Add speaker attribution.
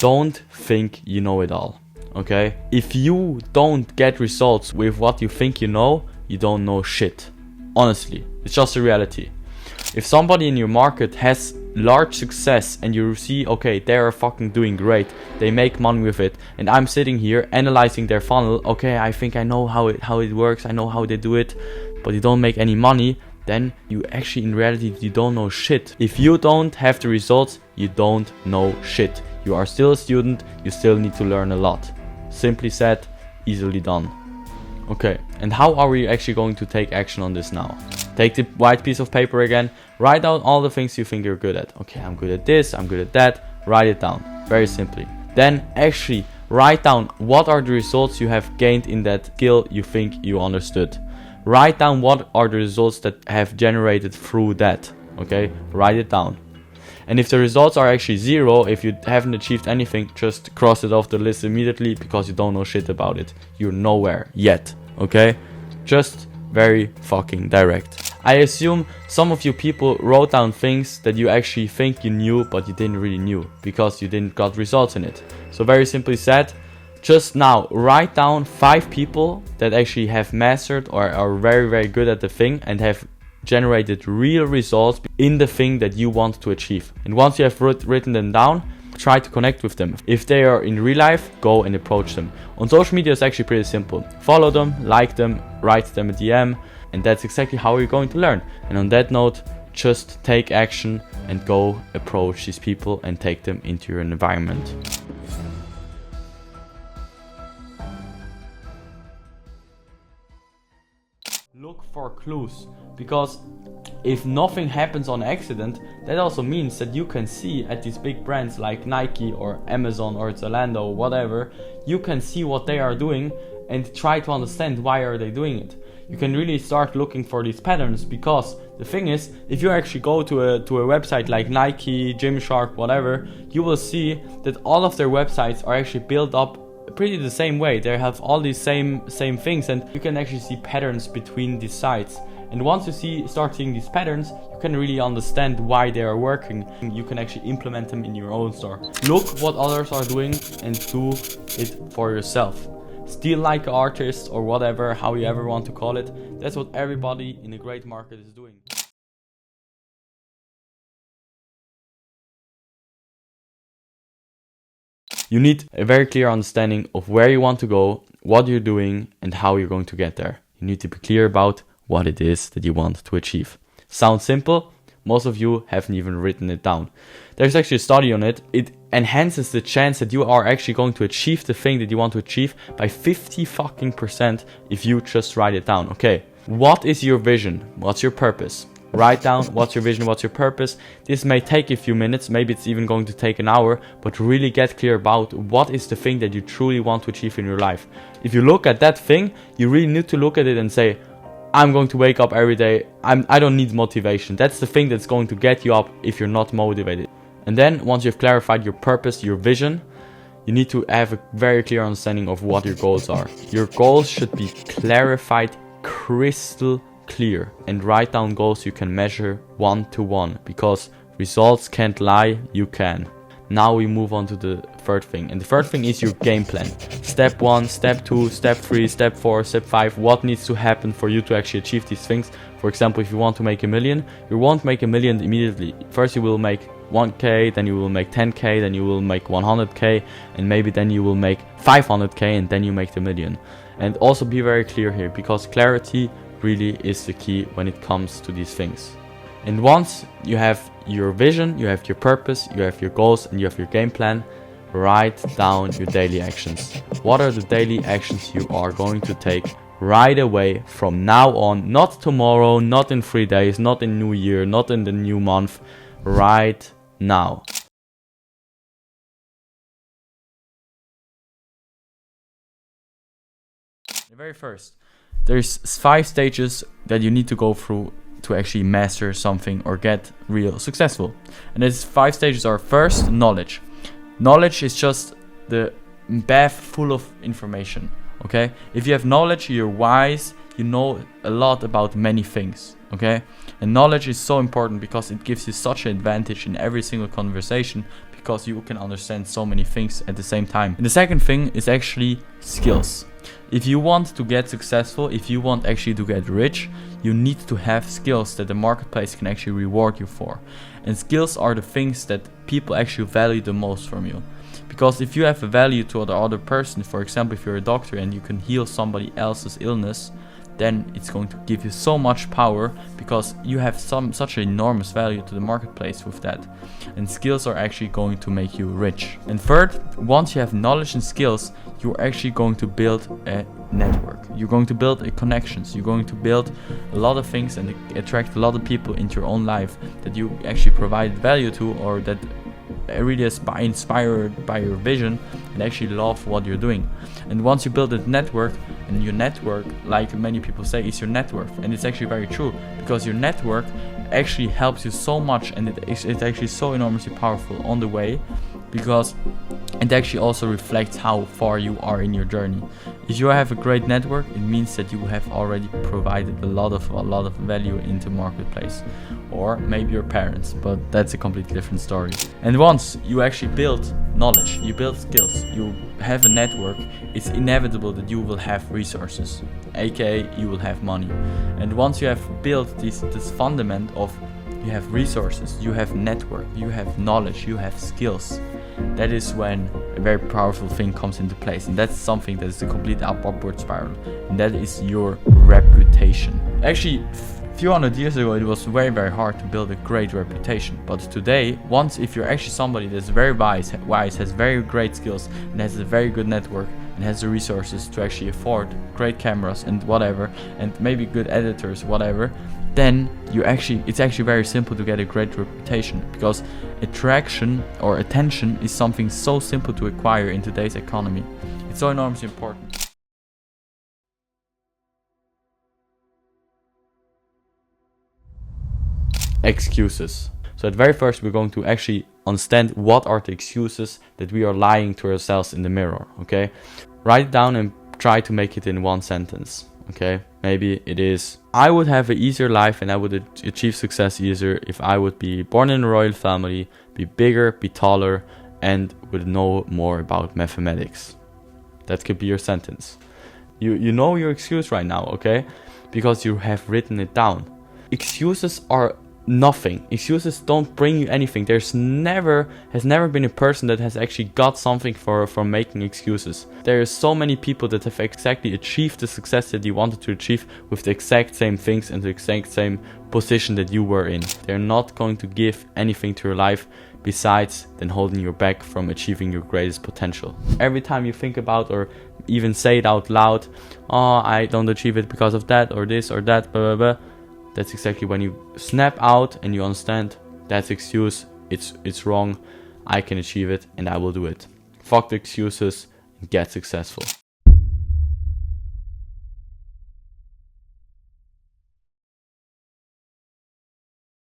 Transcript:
Speaker 1: don't think you know it all, okay? If you don't get results with what you think you don't know shit. Honestly, it's just a reality. If somebody in your market has large success and you see, okay, they are fucking doing great, they make money with it, and I'm sitting here analyzing their funnel, okay, I think I know how it works, I know how they do it, but you don't make any money, then you actually, in reality, you don't know shit. If you don't have the results, you don't know shit. You are still a student, you still need to learn a lot. Simply said, easily done. Okay, and how are we actually going to take action on this now? Take the white piece of paper again, write down all the things you think you're good at. Okay, I'm good at this, I'm good at that, write it down, very simply. Then actually write down what are the results you have gained in that skill you think you understood. Write down what are the results that have generated through that, okay? Write it down. And if the results are actually 0, if you haven't achieved anything, just cross it off the list immediately because you don't know shit about it. You're nowhere yet, okay? Just very fucking direct. I assume some of you people wrote down things that you actually think you knew, but you didn't really knew because you didn't got results in it. So very simply said, just now write down 5 people that actually have mastered or are very, very good at the thing and have generated real results in the thing that you want to achieve. And once you have written them down, try to connect with them. If they are in real life, go and approach them. On social media, it's actually pretty simple. Follow them, like them, write them a DM, and that's exactly how you're going to learn. And on that note, just take action and go approach these people and take them into your environment. Look for clues, because if nothing happens on accident, that also means that you can see at these big brands like Nike or Amazon or Zalando or whatever, you can see what they are doing and try to understand why are they doing it. You can really start looking for these patterns, because the thing is, if you actually go to a website like Nike, Gymshark, whatever, you will see that all of their websites are actually built up pretty the same way. They have all these same things, and you can actually see patterns between these sites. And once you start seeing these patterns, you can really understand why they are working. You can actually implement them in your own store. Look what others are doing and do it for yourself. Steal like an artist or whatever, how you ever want to call it. That's what everybody in a great market is doing. You need a very clear understanding of where you want to go, what you're doing, and how you're going to get there. You need to be clear about what it is that you want to achieve. Sounds simple? Most of you haven't even written it down. There's actually a study on it. It enhances the chance that you are actually going to achieve the thing that you want to achieve by 50% if you just write it down. Okay, what is your vision? What's your purpose? Write down what's your vision, what's your purpose. This may take a few minutes, maybe it's even going to take an hour, but really get clear about what is the thing that you truly want to achieve in your life. If you look at that thing, you really need to look at it and say, I'm going to wake up every day. I don't need motivation. That's the thing that's going to get you up if you're not motivated. And then once you've clarified your purpose, your vision, you need to have a very clear understanding of what your goals are. Your goals should be clarified, crystal clear, and write down goals you can measure 1-to-1, because results can't lie, you can. Now we move on to the third thing, and the third thing is your game plan. Step 1, step 2, step 3, step 4, step 5, what needs to happen for you to actually achieve these things. For example, if you want to make $1 million, you won't make $1 million immediately. First you will make 1k, then you will make 10k, then you will make 100k, and maybe then you will make 500k, and then you make the $1 million. And also be very clear here, because clarity really is the key when it comes to these things. And once you have your vision, you have your purpose, you have your goals, and you have your game plan, write down your daily actions. What are the daily actions you are going to take right away from now on? Not tomorrow, not in 3 days, not in New Year, not in the new month. Right now. The very first, there's 5 stages that you need to go through to actually master something or get real successful. And these 5 stages are: first, knowledge. Knowledge is just the bath full of information, okay? If you have knowledge, you're wise, you know a lot about many things. okay? And knowledge is so important because it gives you such an advantage in every single conversation, because you can understand so many things at the same time. And the second thing is actually skills. If you want to get successful, if you want actually to get rich, you need to have skills that the marketplace can actually reward you for. And skills are the things that people actually value the most from you. Because if you have a value to the other person, for example, if you're a doctor and you can heal somebody else's illness, then it's going to give you so much power, because you have such an enormous value to the marketplace with that. And skills are actually going to make you rich. And third, once you have knowledge and skills, you're actually going to build a network. You're going to build connections. You're going to build a lot of things and attract a lot of people into your own life that you actually provide value to, or that really inspired by your vision and actually love what you're doing. And once you build a network, and your network, like many people say, is your net worth, and it's actually very true, because your network actually helps you so much, and it's actually so enormously powerful on the way, because it actually also reflects how far you are in your journey. If you have a great network, it means that you have already provided a lot of value into marketplace, or maybe your parents, but that's a completely different story. And once you actually build knowledge, you build skills, you have a network, it's inevitable that you will have resources, aka you will have money. And once you have built this fundament of you have resources, you have network, you have knowledge, you have skills, that is when a very powerful thing comes into place. And that's something that is a complete upward spiral, and that is your reputation. Actually, a few hundred years ago, it was very, very hard to build a great reputation. But today, if you're actually somebody that's very wise, has very great skills, and has a very good network, and has the resources to actually afford great cameras and whatever, and maybe good editors, whatever, then it's actually very simple to get a great reputation, because attraction or attention is something so simple to acquire in today's economy. It's so enormously important. Excuses. So at very first, we're going to actually understand what are the excuses that we are lying to ourselves in the mirror, okay? Write it down and try to make it in one sentence, okay? Maybe it is, I would have an easier life and I would achieve success easier if I would be born in a royal family, be bigger, be taller, and would know more about mathematics. That could be your sentence. You know your excuse right now, okay? Because you have written it down. Excuses are nothing. Excuses don't bring you anything. Has never been a person that has actually got something from making excuses. There are so many people that have exactly achieved the success that you wanted to achieve with the exact same things and the exact same position that you were in. They're not going to give anything to your life besides than holding you back from achieving your greatest potential. Every time you think about or even say it out loud, oh, I don't achieve it because of that or this or that, blah, blah, blah. That's exactly when you snap out and you understand that's excuse, it's wrong, I can achieve it and I will do it. Fuck the excuses and get successful.